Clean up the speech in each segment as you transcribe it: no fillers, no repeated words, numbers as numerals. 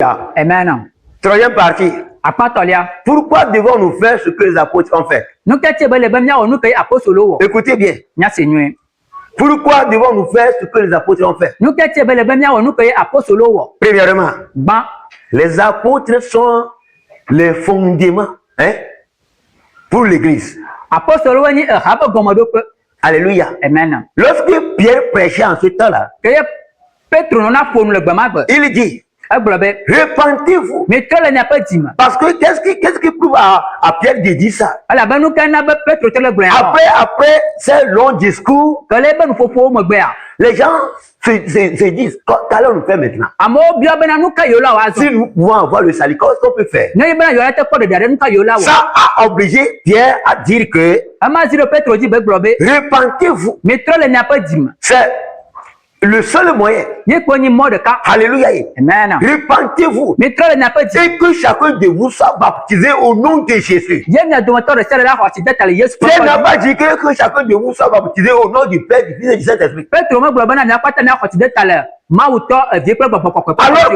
Amen. Troisième partie. Pourquoi devons-nous faire ce que les apôtres ont fait? Écoutez bien. Pourquoi devons-nous faire ce que les apôtres ont fait? Premièrement, les apôtres sont les fondements pour l'église. Alléluia. Amen. Lorsque Pierre prêchait en ce temps-là, il dit, repentez-vous. Parce que qu'est-ce qui prouve à Pierre de dire ça? Après ces longs discours, les gens se disent, qu'allons-nous faire maintenant? Si nous pouvons avoir le salut, qu'est-ce qu'on peut faire? Ça a obligé Pierre à dire que repentez-vous. C'est le seul moyen. Alléluia. Amen. Repentez-vous. Et que chacun de vous soit baptisé au nom de Jésus. Pierre n'a pas dit que chacun de vous soit baptisé au nom du Père, du Fils et du Saint-Esprit. Alors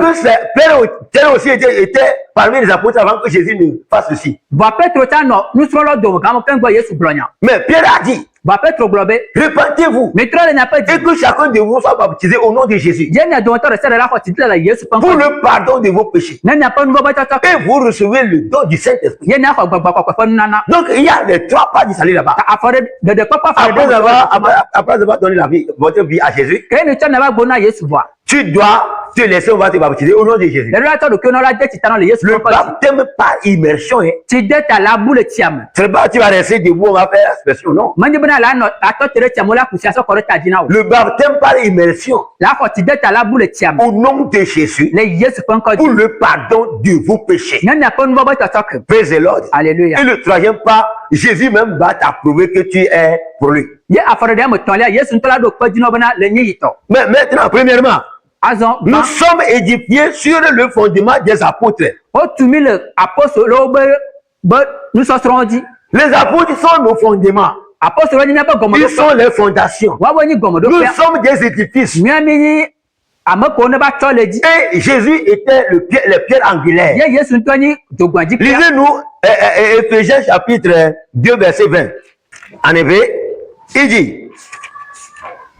que Pierre aussi était parmi les apôtres avant que Jésus ne fasse ceci. Mais Pierre a dit, repentez-vous et que chacun de vous soit baptisé au nom de Jésus pour le pardon de vos péchés. Et vous recevez le don du Saint-Esprit. Donc il y a les trois parts du salut là-bas. Après avoir donné votre vie à Jésus, tu dois te laisser, on va te baptiser au nom de Jésus. Le baptême par immersion. C'est pas tu vas rester debout, on va faire aspersion, non. Le baptême par immersion au nom de Jésus pour le pardon de vos péchés. Praise the Lord. Alléluia. Et le troisième pas, Jésus même va t'approuver que tu es pour lui. Mais maintenant, premièrement, nous sommes édifiés sur le fondement des apôtres. Les apôtres sont nos fondements. Ils sont les fondations. Nous sommes des édifices. Et Jésus était le pierre angulaire. Lisez-nous Éphésiens chapitre 2 verset 20. En effet, il dit,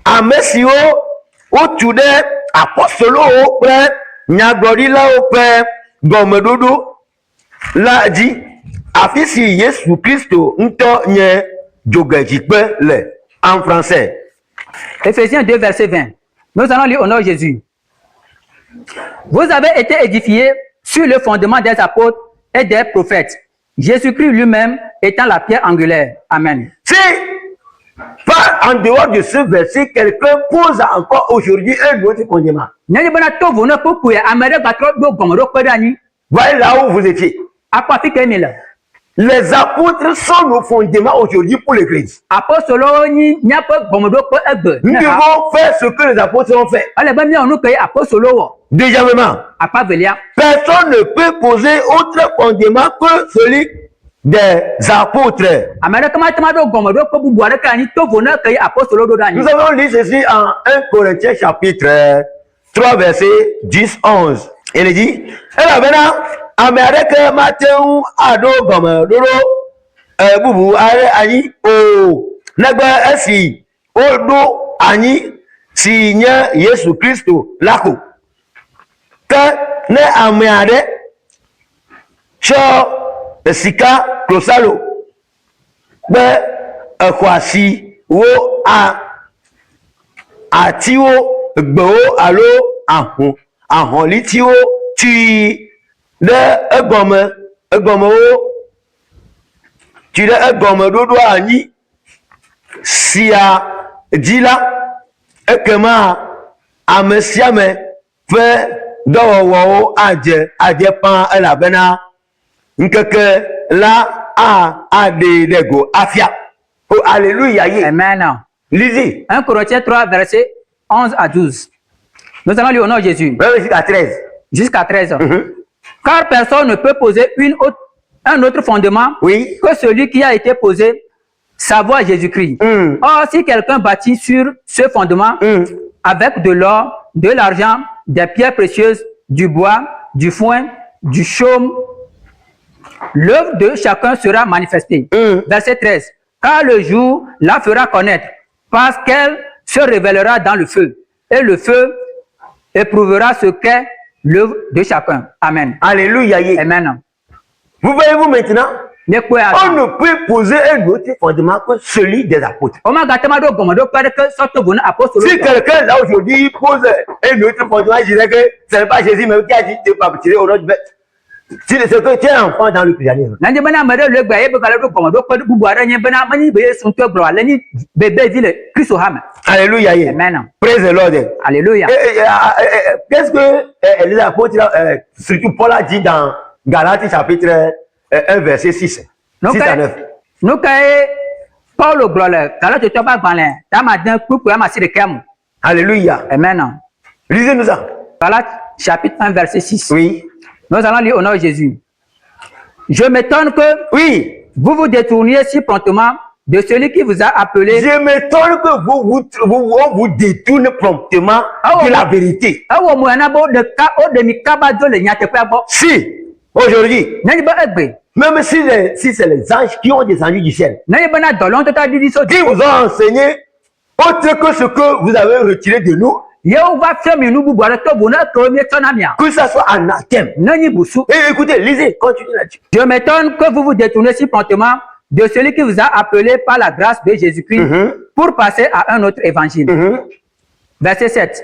Amesio otude apostolo ope nyagbodila ope gomedodo la dit afisi Yesu Christo nto nye jogejipe le en français. Éphésiens 2 verset 20. Nous allons lire au nom de Jésus. Vous avez été édifiés sur le fondement des apôtres et des prophètes. Jésus-Christ lui-même étant la pierre angulaire. Amen. Si pas en dehors de ce verset, quelqu'un pose encore aujourd'hui un autre fondement. Voyez là où vous étiez. Les apôtres sont nos fondements aujourd'hui pour l'église. Nous devons faire ce que les apôtres ont fait. Deuxièmement, personne ne peut poser autre fondement que celui des apôtres. Nous avons lu ceci en 1 Corinthiens chapitre 3 verset 10-11. Il dit, Amérique matin ado gomme doro bubu are ani o nagba esi odo ani si nya Yesu Kristo lako ka ne amade cho sika klosalo be kwasi wo atiwo gbo alo ahon litiwo ti le egome tu le egome dodo anyi sia dila ekema amesiame fe dowowo aje pan elabena nkeke la ade lego afia. Oh alléluia. Amen. Lisez 1 Corinthiens 3 verset 11 à 12. Nous allons lire au nom de Jésus. Jusqu'à 13. Jusqu'à 13. Car personne ne peut poser un autre fondement que celui qui a été posé, savoir Jésus-Christ. Or, si quelqu'un bâtit sur ce fondement avec de l'or, de l'argent, des pierres précieuses, du bois, du foin, du chaume, l'œuvre de chacun sera manifestée. Verset 13. Car le jour la fera connaître, parce qu'elle se révélera dans le feu, et le feu éprouvera ce qu'est l'œuvre de chacun. Amen. Alléluia. Amen. Vous voyez-vous maintenant? On Ne ne peut poser un autre fondement que celui des apôtres. Si quelqu'un là aujourd'hui pose un autre fondement, je dirais que ce n'est pas Jésus même qui a dit de ne pas tirer au nom du bête. Si c'est que tu es un enfant dans le christianisme. Alléluia. Amen. Praise the Lord. Alléluia. Qu'est-ce que les apôtres, surtout Paul a dit dans Galates chapitre 1 verset 6 à 9. Nous Paul Alléluia. Amen. Lisez-nous ça. Galates chapitre 1 verset 6. Oui. Nous allons lire au nom de Jésus. Je m'étonne que vous vous détourniez si promptement de celui qui vous a appelé. Je m'étonne que vous détournez promptement de la vérité. Si, aujourd'hui, même si c'est les anges qui ont descendu du ciel, qui vous ont enseigné autre que ce que vous avez retiré de nous, que ça soit anathème. Et écoutez, lisez, continuez là-dessus. Je m'étonne que vous vous détournez si promptement de celui qui vous a appelé par la grâce de Jésus-Christ pour passer à un autre évangile. Verset 7.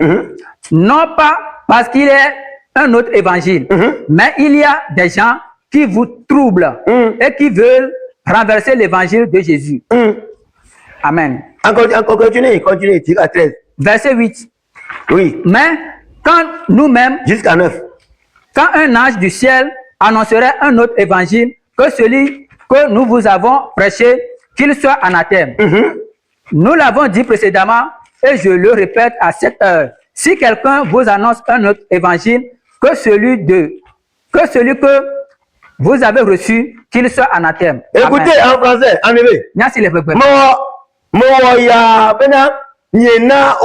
Non pas parce qu'il est un autre évangile, mais il y a des gens qui vous troublent et qui veulent renverser l'évangile de Jésus. Amen. Encore continuez, à 13. Verset 8. Oui. Mais quand nous-mêmes, jusqu'à 9, quand un ange du ciel annoncerait un autre évangile que celui que nous vous avons prêché, qu'il soit anathème. Nous l'avons dit précédemment et je le répète à cette heure. Si quelqu'un vous annonce un autre évangile que celui que vous avez reçu, qu'il soit anathème. Écoutez, en français, en anglais. Merci les frères. Moya bena nyena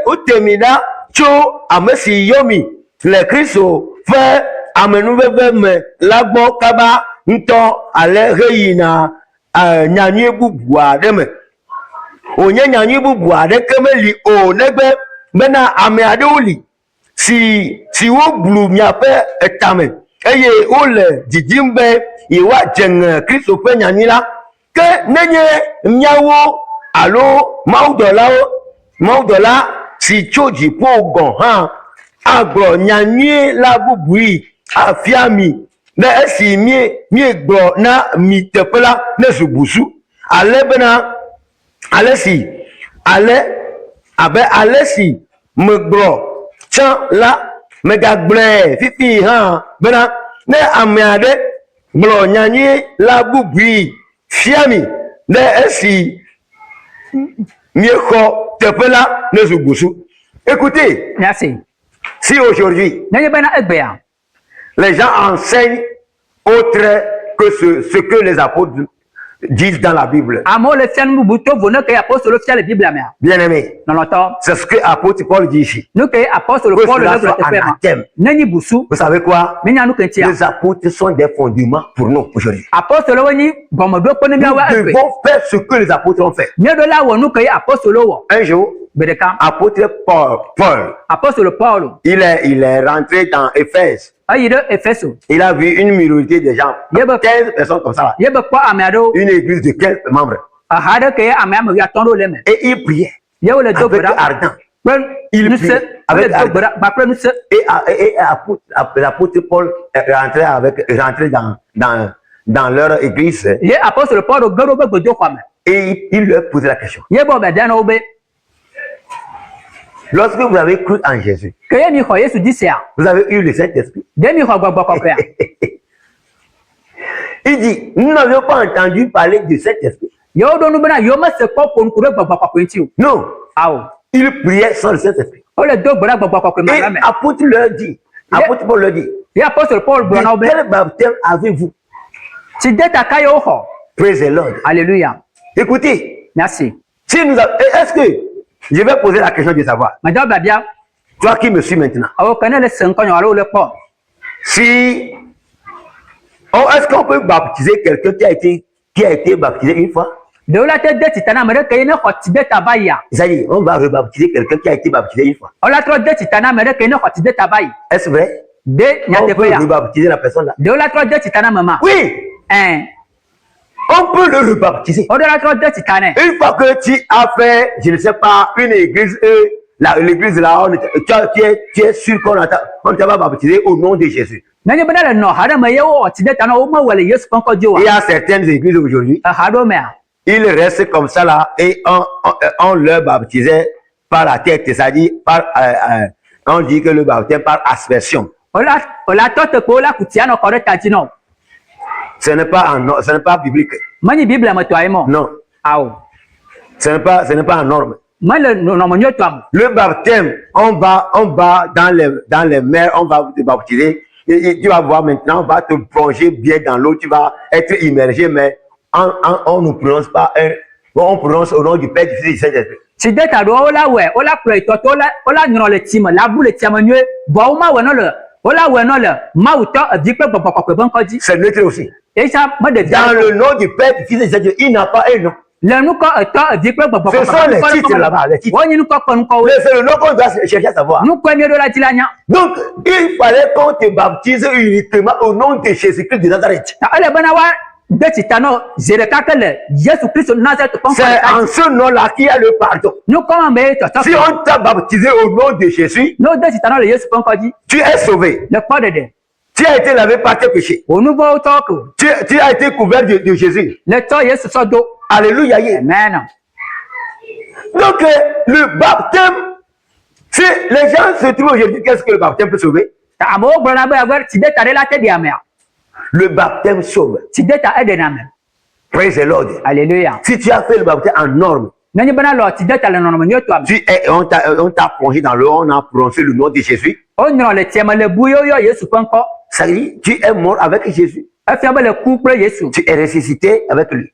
otemina cho amesi yomi le Christo fait amenuveve me lagbo kaba nto ale reina nyanye bubu ade me onye nyanye bubu ade kemeli o negbe bena ame ade oli si wo blu miape etame eye o le didimbe iwa jeng Christo fe nyanye la ke nenye miawo alo maudola si choji po gon han agro nyanye la bubui afiami na esi mi gro na mi tepela na subusu ale bena ale si me gro chan la mega gble fifi han bena na amiade gro nyanye la bubui fiami na esi écoutez, merci. Si aujourd'hui les gens enseignent autre que ce que les apôtres disent dans la Bible, bien aimé, c'est ce que l'apôtre Paul dit ici. Vous savez quoi? Les apôtres sont des fondements pour nous aujourd'hui. Nous devons faire ce que les apôtres ont fait. Un jour, apôtre Paul, il est rentré dans Éphèse. Il a vu une minorité de gens, 15 personnes comme ça, une église de 15 membres. Et il priait avec ardent. Il priait avec ardent. Et l'apôtre Paul est rentré dans leur église. Et il leur posait la question. Lorsque vous avez cru en Jésus, vous avez eu le Saint-Esprit. Il dit, nous n'avions pas entendu parler du Saint-Esprit. Non. Il priait sans le Saint-Esprit. Et l'apôtre leur dit, apôtre Paul leur dit, quel baptême avez-vous? Praise the Lord. Alléluia. Écoutez. Merci. Si nous est-ce que je vais poser la question de savoir. Toi qui me suis maintenant. Si, est-ce qu'on peut baptiser quelqu'un qui a été baptisé une fois? C'est-à-dire, on va rebaptiser quelqu'un qui a été baptisé une fois. Est-ce vrai? On peut rebaptiser la personne là? Oui! On peut le rebaptiser. Une fois que tu as fait, je ne sais pas, une église, l'église là, tu es sûr qu'on t'a baptisé au nom de Jésus. Il y a certaines églises aujourd'hui, ils restent comme ça là et on leur baptisait par la tête, c'est-à-dire on dit que le baptême par aspersion. Ce n'est pas biblique. Non. Ce n'est pas en norme. Le baptême, on va dans les mers, on va te baptiser. Et tu vas voir maintenant, on va te plonger bien dans l'eau, tu vas être immergé, mais on ne prononce pas on prononce au nom du Père, du Fils et du Saint-Esprit. C'est neutre aussi. Dans le nom du Père, du Fils et du Saint-Esprit, il n'a pas un nom. Ce sont les titres là-bas, les titres. C'est le nom qu'on doit chercher à savoir. Donc, il fallait qu'on te baptise uniquement au nom de Jésus-Christ de Nazareth. C'est en ce nom-là qu'il y a le pardon. Si on t'a baptisé au nom de Jésus, tu es sauvé. Tu as été lavé par tes péchés. Tu as été couvert de Jésus. Alléluia. Amen. Donc, le baptême, les gens se trouvent aujourd'hui, qu'est-ce que le baptême peut sauver? Le baptême sauve. Praise the Lord. Alléluia. Si tu as fait le baptême en norme, on t'a plongé dans l'eau, on a prononcé le nom de Jésus. Ça veut dire, tu es mort avec Jésus. Tu es ressuscité avec lui.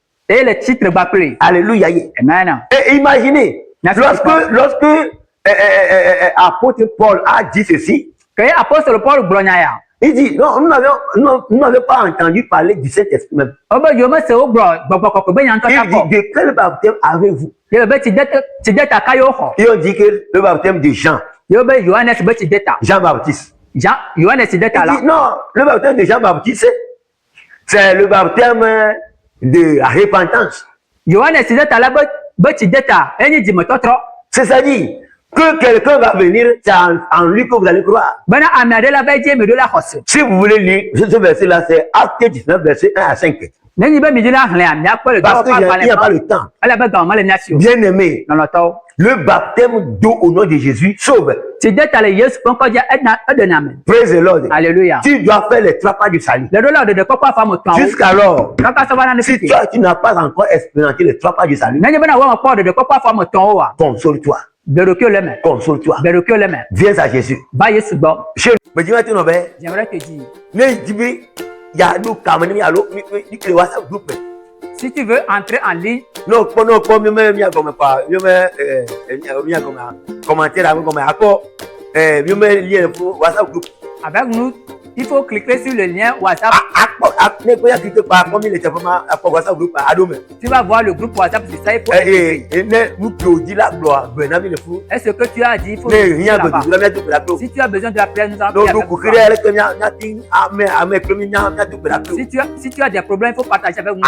Alléluia. Amen. Et imaginez, lorsque apôtre Paul a dit ceci, il dit, non, nous n'avons pas entendu parler du Saint-Esprit même. Il dit, de quel baptême avez-vous? Ils ont dit que le baptême de Jean. Jean-Baptiste. Il dit, non, le baptême de Jean-Baptiste, c'est le baptême de la repentance. C'est-à-dire que quelqu'un va venir, c'est en lui que vous allez croire. Si vous voulez lire, ce verset-là, c'est Acte 19, verset 1 à 5. Parce qu'il n'y a pas le temps. Bien aimé, le baptême d'eau au nom de Jésus sauve. Praise the Lord. Alléluia. Tu dois faire les 3 pas du salut. Jusqu'alors, si toi, tu n'as pas encore expérimenté les 3 pas du salut, console-toi. Console-toi. Viens à Jésus. J'aimerais te dire, si tu veux entrer en ligne, avec nous, il faut cliquer sur le lien WhatsApp. Tu vas voir le groupe WhatsApp, c'est ça. Est-ce que tu as dit, il faut si tu as besoin de la prière, nous allons prier avec toi. Si tu as des problèmes, il faut partager avec nous.